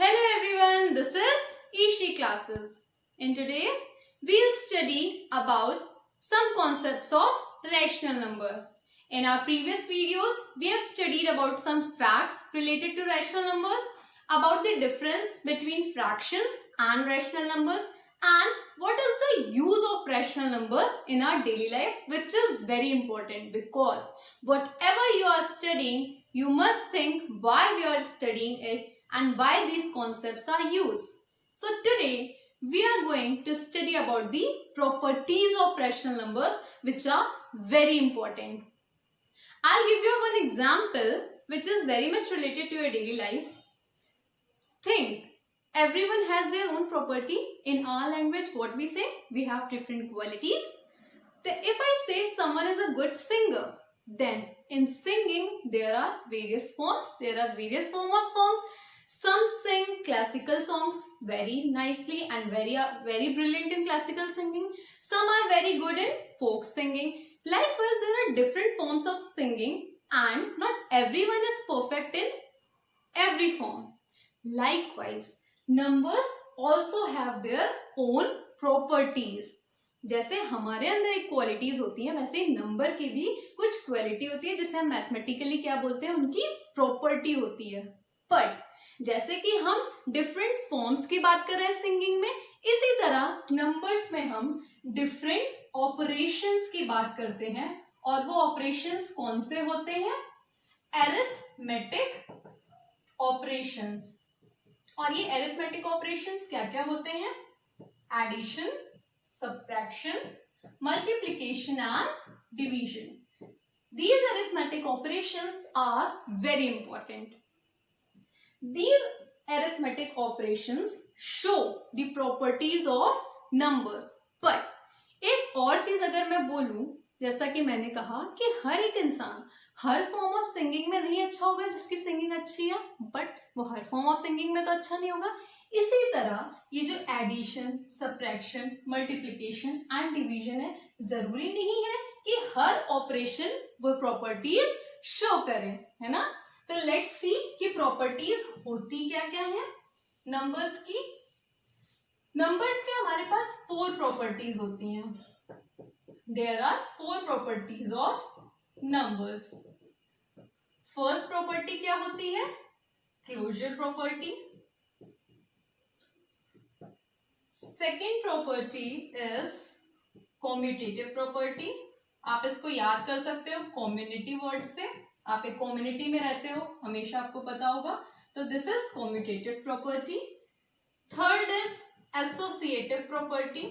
Hello everyone, this is Ishi Classes. In today, we'll study about some concepts of rational number. In our previous videos, we have studied about some facts related to rational numbers, about the difference between fractions and rational numbers, and what is the use of rational numbers in our daily life, which is very important because whatever you are studying, you must think why we are studying it and why these concepts are used. So today we are going to study about the properties of rational numbers, which are very important. I'll give you one example which is very much related to your daily life. Think, everyone has their own property. In our language, what we say, we have different qualities. If I say someone is a good singer, then in singing there are various forms. There are various forms of songs. Some sing classical songs very nicely and very brilliant in classical singing. Some are very good in folk singing. Likewise, there are different forms of singing and not everyone is perfect in every form. Likewise, numbers also have their own properties. जैसे हमारे अंदर एक qualities होती हैं, वैसे number की भी कुछ क्वालिटी होती है जिसे हम मैथमेटिकली क्या बोलते हैं, उनकी प्रॉपर्टी होती है. बट जैसे कि हम डिफरेंट फॉर्म्स की बात कर रहे हैं सिंगिंग में, इसी तरह नंबर्स में हम डिफरेंट ऑपरेशंस की बात करते हैं. और वो ऑपरेशंस कौन से होते हैं? Arithmetic operations. और ये अरिथमेटिक ऑपरेशंस क्या क्या होते हैं? Addition, subtraction, multiplication and division. These arithmetic operations are very important. These arithmetic operations show the properties of numbers. But एक और चीज अगर मैं बोलूं, जैसा कि मैंने कहा कि हर एक इंसान हर फॉर्म ऑफ सिंगिंग में नहीं अच्छा होगा जिसकी सिंगिंग अच्छी है, बट वो हर फॉर्म ऑफ सिंगिंग में तो अच्छा नहीं होगा. इसी तरह ये जो addition, subtraction, multiplication and division है, जरूरी नहीं है कि हर ऑपरेशन वो प्रॉपर्टीज शो करें, है ना. तो लेट्स सी कि प्रॉपर्टीज होती क्या क्या है नंबर्स की. नंबर्स के हमारे पास 4 प्रॉपर्टीज होती हैं. There are 4 properties of numbers. First property क्या होती है? Closure property. Second property is commutative property. आप इसको याद कर सकते हो कम्युनिटी वर्ड से. आप एक कम्युनिटी में रहते हो, हमेशा आपको पता होगा. तो this is commutative property. Third is associative property.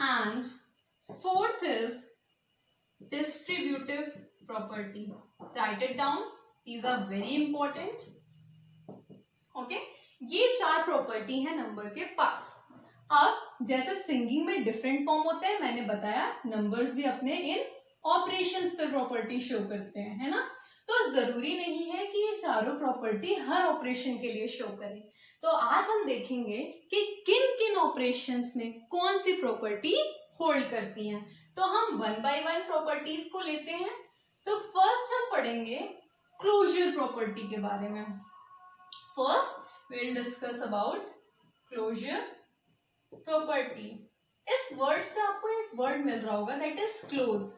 And fourth is distributive property. Right it down, these are very important. Okay, ये 4 प्रॉपर्टी है नंबर के पास. अब जैसे सिंगिंग में डिफरेंट फॉर्म होते हैं, मैंने बताया नंबर्स भी अपने इन ऑपरेशंस पे प्रॉपर्टी शो करते हैं, है ना. तो जरूरी नहीं है कि ये चारों प्रॉपर्टी हर ऑपरेशन के लिए शो करें. तो आज हम देखेंगे कि किन किन ऑपरेशंस में कौन सी प्रॉपर्टी होल्ड करती हैं. तो हम 1 बाय 1 प्रॉपर्टीज को लेते हैं. तो फर्स्ट हम पढ़ेंगे क्लोजर प्रॉपर्टी के बारे में. First, we'll discuss about closure property. इस वर्ड से आपको एक वर्ड मिल रहा होगा, that is close,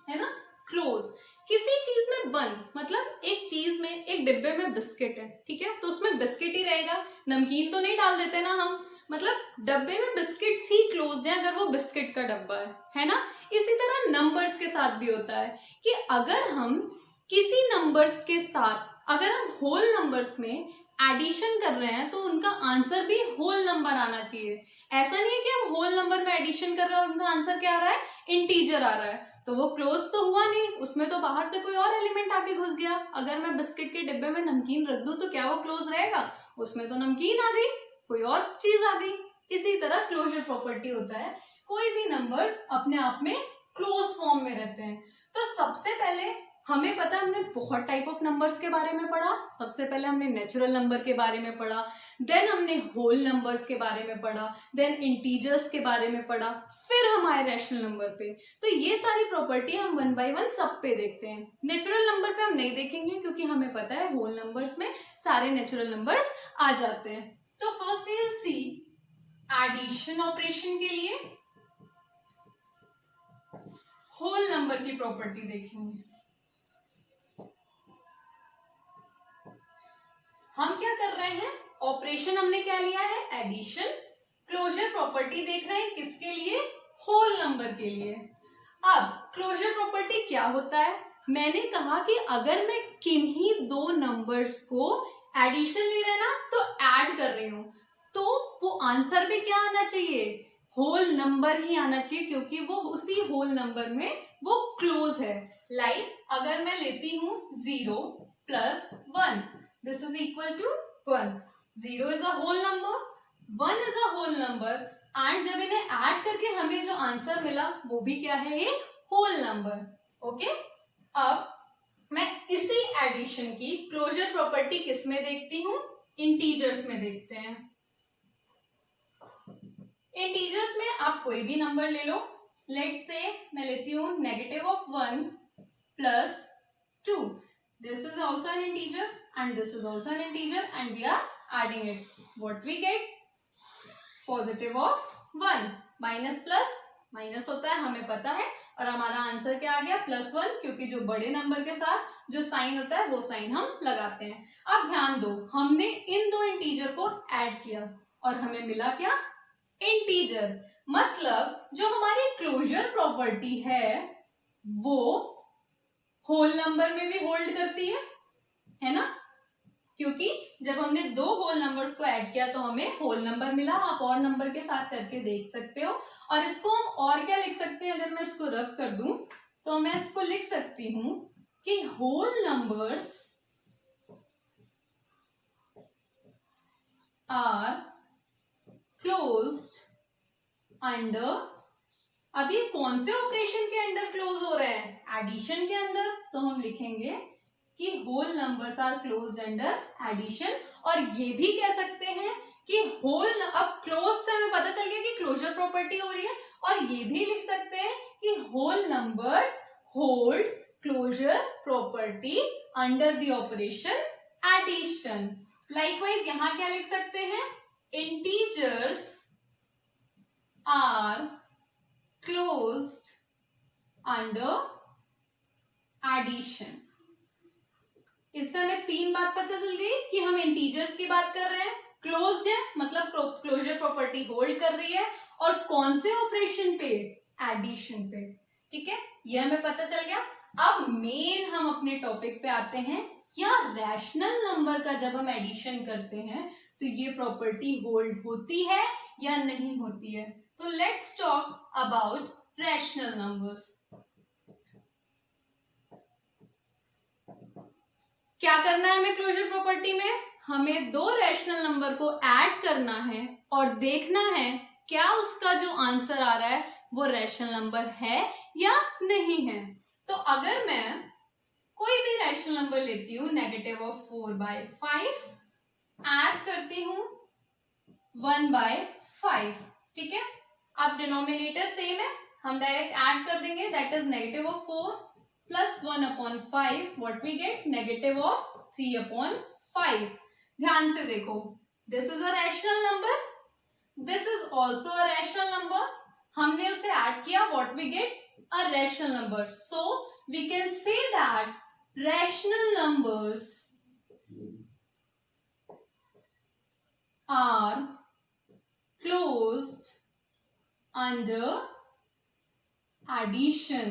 है ना. close किसी चीज में बंद, मतलब एक चीज में, एक डिब्बे में बिस्किट है, ठीक है, तो उसमें बिस्किट ही रहेगा, नमकीन तो नहीं डाल देते ना हम. मतलब डब्बे में बिस्किट्स ही क्लोज्ड है अगर वो बिस्किट का डब्बा है ना. इसी तरह नंबर्स के साथ भी होता है कि अगर हम किसी नंबर्स के साथ, अगर हम होल नंबर्स में एडिशन कर रहे हैं तो उनका आंसर भी होल नंबर आना चाहिए. ऐसा नहीं है कि हम होल नंबर में एडिशन कर रहे हैं और उनका आंसर क्या आ रहा है, इंटीजर आ रहा है, तो वो क्लोज तो हुआ नहीं, उसमें तो बाहर से कोई और एलिमेंट आके घुस गया. अगर मैं बिस्किट के डिब्बे में नमकीन रख दूं तो क्या वो क्लोज रहेगा? उसमें तो नमकीन आ गई, कोई और चीज आ गई. इसी तरह क्लोजर प्रॉपर्टी होता है, कोई भी नंबर्स अपने आप में क्लोज फॉर्म में रहते हैं. तो सबसे पहले हमें पता है, हमने बहुत टाइप ऑफ नंबर्स के बारे में पढ़ा. सबसे पहले हमने नेचुरल नंबर के बारे में पढ़ा, देन हमने होल नंबर्स के बारे में पढ़ा, देन इंटीजर्स के बारे में पढ़ा, फिर हम आए रैशनल नंबर पे। तो ये सारी प्रॉपर्टी हम 1 by 1 सब पे देखते हैं। नेचुरल नंबर पे हम नहीं देखेंगे क्योंकि हमें पता है होल नंबर्स में सारे नेचुरल नंबर्स आ जाते हैं। तो first we will see addition operation के लिए होल नंबर की प्रॉपर्टी देखेंगे। हम क्या कर रहे हैं, ऑपरेशन हमने क्या लिया है, एडिशन। क्लोजर प्रॉपर्टी देख रहे हैं किसके लिए, होल नंबर के लिए। अब क्लोजर प्रॉपर्टी क्या होता है, मैंने कहा कि अगर मैं किन्हीं दो नंबर्स को एडिशन ले रहे ना तो ऐड कर रही हूं, तो वो आंसर भी क्या आना चाहिए, होल नंबर ही आना चाहिए, क्योंकि वो उसी होल नंबर में वो क्लोज है। लाइक अगर मैं लेती हूं 0 plus 1, this is equal to 1। 0 is a whole number, 1 is a whole number, and जब इन्हें ऐड करके हमें जो आंसर मिला वो भी क्या है, एक होल नंबर। ओके, अब मैं इसी एडिशन की क्लोजर प्रॉपर्टी किस में देखती हूँ, इंटीजर्स में देखते हैं। इंटीजर्स में आप कोई भी नंबर ले लो, लेट्स से मैं लेती हूँ -1 plus 2, this is also an integer and this is also an integer and we are adding it, what we get, positive of 1। Minus plus minus होता है हमें पता है, और हमारा आंसर क्या आ गया, +1, क्योंकि जो बड़े नंबर के साथ जो साइन होता है वो साइन हम लगाते हैं। अब ध्यान दो, हमने इन दो इंटीजर को ऐड किया और हमें मिला क्या, इंटीजर। मतलब जो हमारी क्लोजर प्रॉपर्टी है वो होल नंबर में भी होल्ड करती है ना, क्योंकि जब हमने दो होल नंबर्स को ऐड किया तो हमें होल नंबर मिला। आप और नंबर के साथ करके देख सकते हो। और इसको हम और क्या लिख सकते हैं, अगर मैं इसको रब कर दूं तो मैं इसको लिख सकती हूं कि whole numbers are closed under, अभी कौन से ऑपरेशन के अंडर क्लोज हो रहे हैं, एडिशन के अंदर, तो हम लिखेंगे कि whole numbers are closed under addition. और ये भी कह सकते हैं कि होल, अब क्लोज से हमें पता चल गया कि क्लोजर प्रॉपर्टी हो रही है, और ये भी लिख सकते हैं कि whole numbers holds closure property under the operation addition. Likewise यहां क्या लिख सकते हैं, integers are closed under addition. इससे हमें तीन बात पता चल गई कि हम इंटीजर्स की बात कर रहे हैं, क्लोज्ड है मतलब क्लोजर प्रॉपर्टी होल्ड कर रही है, और कौन से ऑपरेशन पे, एडिशन पे। ठीक है, ये हमें पता चल गया। अब मेन हम अपने टॉपिक पे आते हैं, क्या रैशनल नंबर का जब हम एडिशन करते हैं तो ये प्रॉपर्टी होल्ड होती है या नहीं होती है। तो let's talk about rational numbers. क्या करना है हमें क्लोजर प्रॉपर्टी में, हमें दो रैशनल नंबर को ऐड करना है और देखना है क्या उसका जो आंसर आ रहा है वो रैशनल नंबर है या नहीं है। तो अगर मैं कोई भी रैशनल नंबर लेती हूँ, -4/5 ऐड करती हूँ 1/5, ठीक है। अब डिनोमिनेटर सेम है, हम डायरेक्ट ऐड कर देंगे, that is -4 plus 1/5, what we get, -3/5। ध्यान से देखो, this is a rational number, this is also a rational number, हमने उसे ऐड किया, what we get, a rational number. So we can say that rational numbers are closed under addition,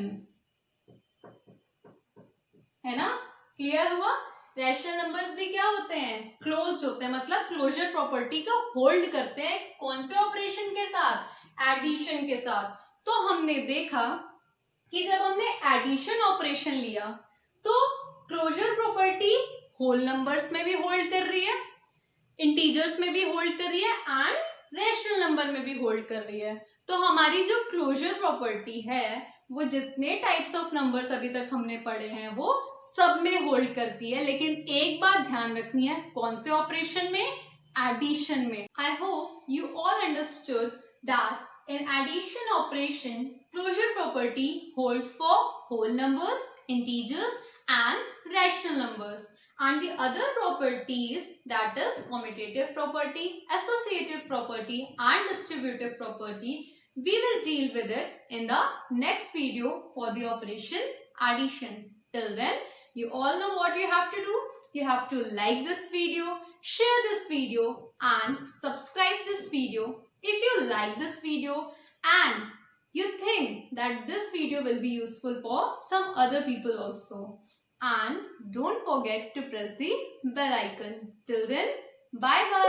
है ना, clear हुआ। Rational numbers भी क्या होते हैं, क्लोज्ड होते हैं, मतलब क्लोजर प्रॉपर्टी को होल्ड करते हैं, कौन से ऑपरेशन के साथ, एडिशन के साथ। तो हमने देखा कि जब हमने एडिशन ऑपरेशन लिया तो क्लोजर प्रॉपर्टी होल नंबर्स में भी होल्ड कर रही है, इंटीजर्स में भी होल्ड कर रही है, एंड रैशनल नंबर में भी होल्ड कर रही है। तो हमारी जो क्लोजर प्रॉपर्टी है वो जितने टाइप्स ऑफ नंबर्स अभी तक हमने पढ़े हैं वो सब में होल्ड करती है। लेकिन एक बात ध्यान रखनी है, कौन से ऑपरेशन में, addition में. I hope you all understood that in addition operation, closure property holds for whole numbers, integers and rational numbers. And the other properties, that is commutative property, associative property and distributive property, we will deal with it in the next video for the operation addition. Till then, you all know what you have to do. You have to like this video, share this video and subscribe this video if you like this video and you think that this video will be useful for some other people also. And don't forget to press the bell icon. Till then, bye bye.